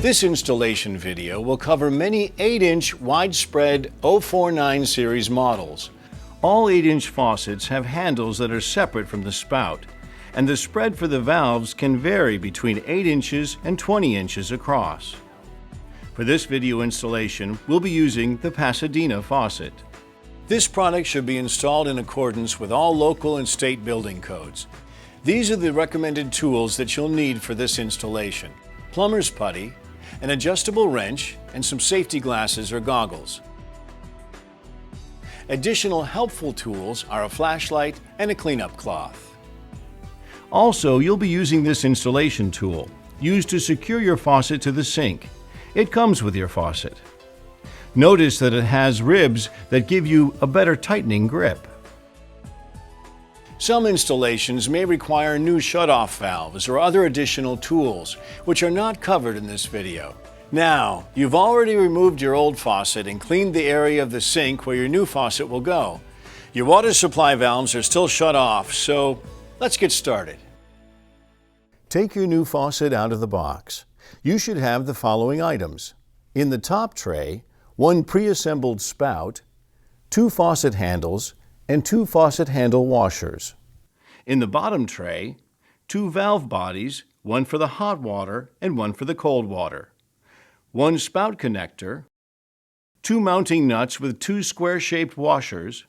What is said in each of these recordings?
This installation video will cover many 8-inch widespread 049 series models. All 8-inch faucets have handles that are separate from the spout, and the spread for the valves can vary between 8 inches and 20 inches across. For this video installation, we'll be using the Pasadena faucet. This product should be installed in accordance with all local and state building codes. These are the recommended tools that you'll need for this installation: plumber's putty, an adjustable wrench, and some safety glasses or goggles. Additional helpful tools are a flashlight and a cleanup cloth. Also, you'll be using this installation tool, used to secure your faucet to the sink. It comes with your faucet. Notice that it has ribs that give you a better tightening grip. Some installations may require new shutoff valves or other additional tools, which are not covered in this video. Now, you've already removed your old faucet and cleaned the area of the sink where your new faucet will go. Your water supply valves are still shut off, so let's get started. Take your new faucet out of the box. You should have the following items. In the top tray, one pre-assembled spout, 2 faucet handles, and 2 faucet handle washers. In the bottom tray, 2 valve bodies, one for the hot water and one for the cold water. 1 spout connector, 2 mounting nuts with 2 square-shaped washers,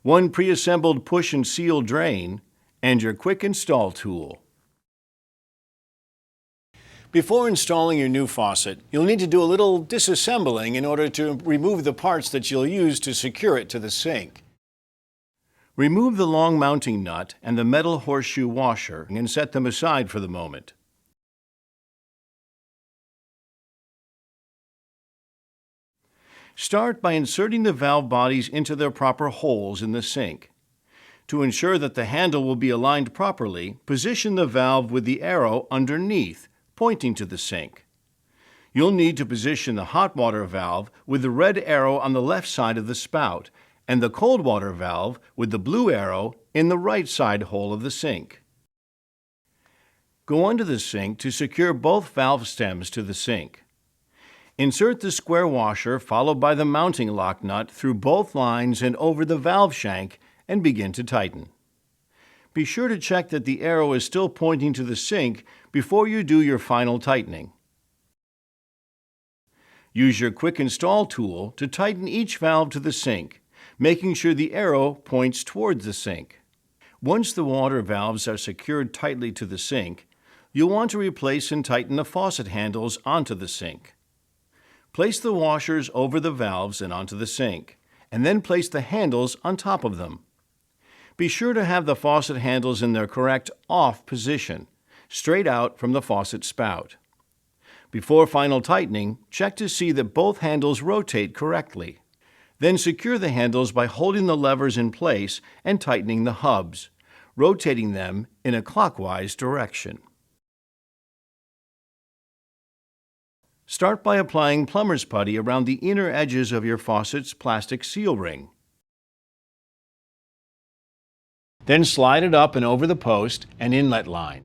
1 pre-assembled push and seal drain, and your quick install tool. Before installing your new faucet, you'll need to do a little disassembling in order to remove the parts that you'll use to secure it to the sink. Remove the long mounting nut and the metal horseshoe washer and set them aside for the moment. Start by inserting the valve bodies into their proper holes in the sink. To ensure that the handle will be aligned properly, position the valve with the arrow underneath, pointing to the sink. You'll need to position the hot water valve with the red arrow on the left side of the spout, and the cold water valve with the blue arrow in the right side hole of the sink. Go under the sink to secure both valve stems to the sink. Insert the square washer followed by the mounting lock nut through both lines and over the valve shank and begin to tighten. Be sure to check that the arrow is still pointing to the sink before you do your final tightening. Use your quick install tool to tighten each valve to the sink, making sure the arrow points towards the sink. Once the water valves are secured tightly to the sink, you'll want to replace and tighten the faucet handles onto the sink. Place the washers over the valves and onto the sink, and then place the handles on top of them. Be sure to have the faucet handles in their correct off position, straight out from the faucet spout. Before final tightening, check to see that both handles rotate correctly. Then secure the handles by holding the levers in place and tightening the hubs, rotating them in a clockwise direction. Start by applying plumber's putty around the inner edges of your faucet's plastic seal ring. Then slide it up and over the post and inlet line.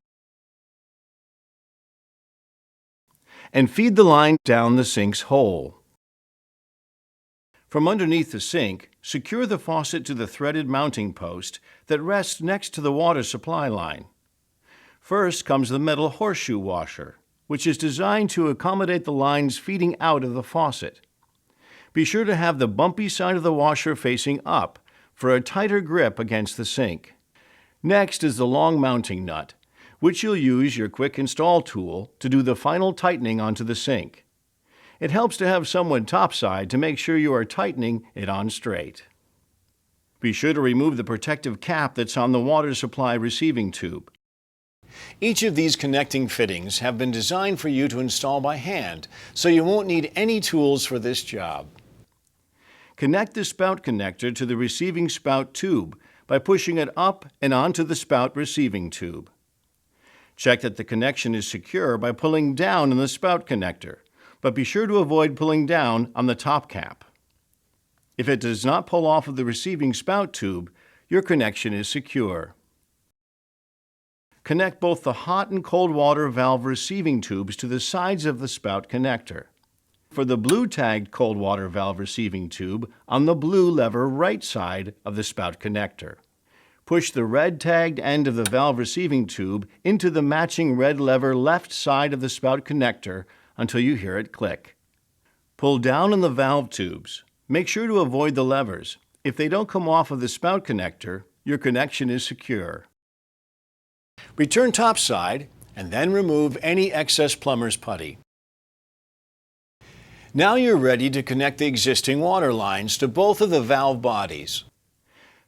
And feed the line down the sink's hole. From underneath the sink, secure the faucet to the threaded mounting post that rests next to the water supply line. First comes the metal horseshoe washer, which is designed to accommodate the lines feeding out of the faucet. Be sure to have the bumpy side of the washer facing up for a tighter grip against the sink. Next is the long mounting nut, which you'll use your quick install tool to do the final tightening onto the sink. It helps to have someone topside to make sure you are tightening it on straight. Be sure to remove the protective cap that's on the water supply receiving tube. Each of these connecting fittings have been designed for you to install by hand, so you won't need any tools for this job. Connect the spout connector to the receiving spout tube by pushing it up and onto the spout receiving tube. Check that the connection is secure by pulling down on the spout connector, but be sure to avoid pulling down on the top cap. If it does not pull off of the receiving spout tube, your connection is secure. connect both the hot and cold water valve receiving tubes to the sides of the spout connector. For the blue tagged cold water valve receiving tube on the blue lever right side of the spout connector. Push the red tagged end of the valve receiving tube into the matching red lever left side of the spout connector until you hear it click. Pull down on the valve tubes. Make sure to avoid the levers. If they don't come off of the spout connector, your connection is secure. Return topside and then remove any excess plumber's putty. Now you're ready to connect the existing water lines to both of the valve bodies.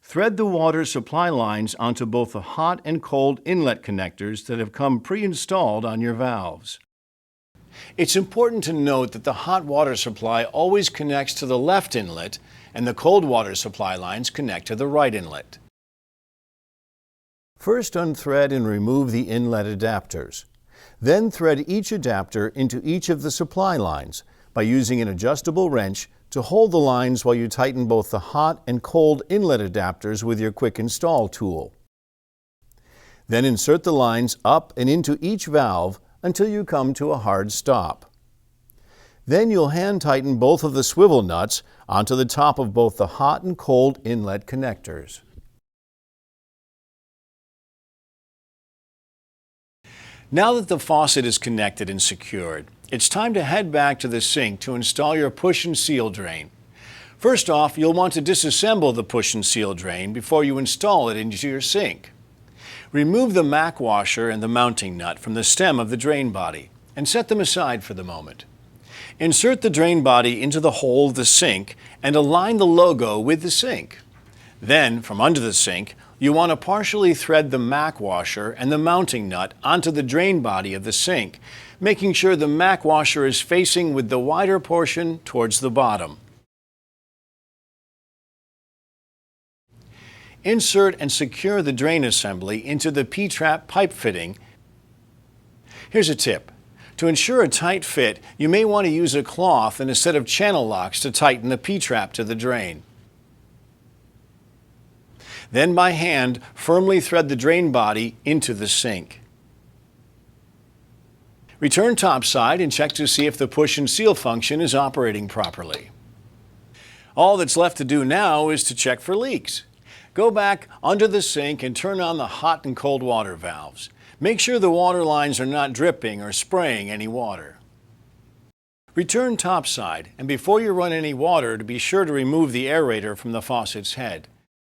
Thread the water supply lines onto both the hot and cold inlet connectors that have come pre-installed on your valves. It's important to note that the hot water supply always connects to the left inlet and the cold water supply lines connect to the right inlet. First unthread and remove the inlet adapters. Then thread each adapter into each of the supply lines by using an adjustable wrench to hold the lines while you tighten both the hot and cold inlet adapters with your quick install tool. Then insert the lines up and into each valve until you come to a hard stop. Then you'll hand tighten both of the swivel nuts onto the top of both the hot and cold inlet connectors. Now that the faucet is connected and secured, it's time to head back to the sink to install your push and seal drain. First off, you'll want to disassemble the push and seal drain before you install it into your sink. Remove the Mac washer and the mounting nut from the stem of the drain body and set them aside for the moment. Insert the drain body into the hole of the sink and align the logo with the sink. Then, from under the sink, you want to partially thread the Mac washer and the mounting nut onto the drain body of the sink, making sure the Mac washer is facing with the wider portion towards the bottom. Insert and secure the drain assembly into the P-trap pipe fitting. Here's a tip. To ensure a tight fit, you may want to use a cloth and a set of channel locks to tighten the P-trap to the drain. Then by hand, firmly thread the drain body into the sink. Return topside and check to see if the push and seal function is operating properly. All that's left to do now is to check for leaks. Go back under the sink and turn on the hot and cold water valves. Make sure the water lines are not dripping or spraying any water. Return topside and before you run any water, to be sure to remove the aerator from the faucet's head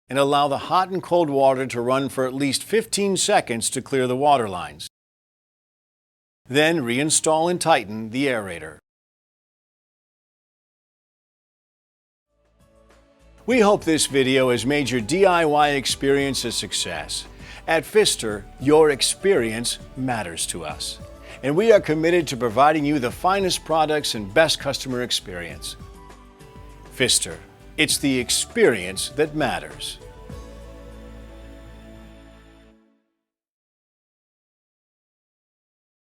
and allow the hot and cold water to run for at least 15 seconds to clear the water lines. Then reinstall and tighten the aerator. We hope this video has made your DIY experience a success. At Pfister, your experience matters to us, and we are committed to providing you the finest products and best customer experience. Pfister, it's the experience that matters.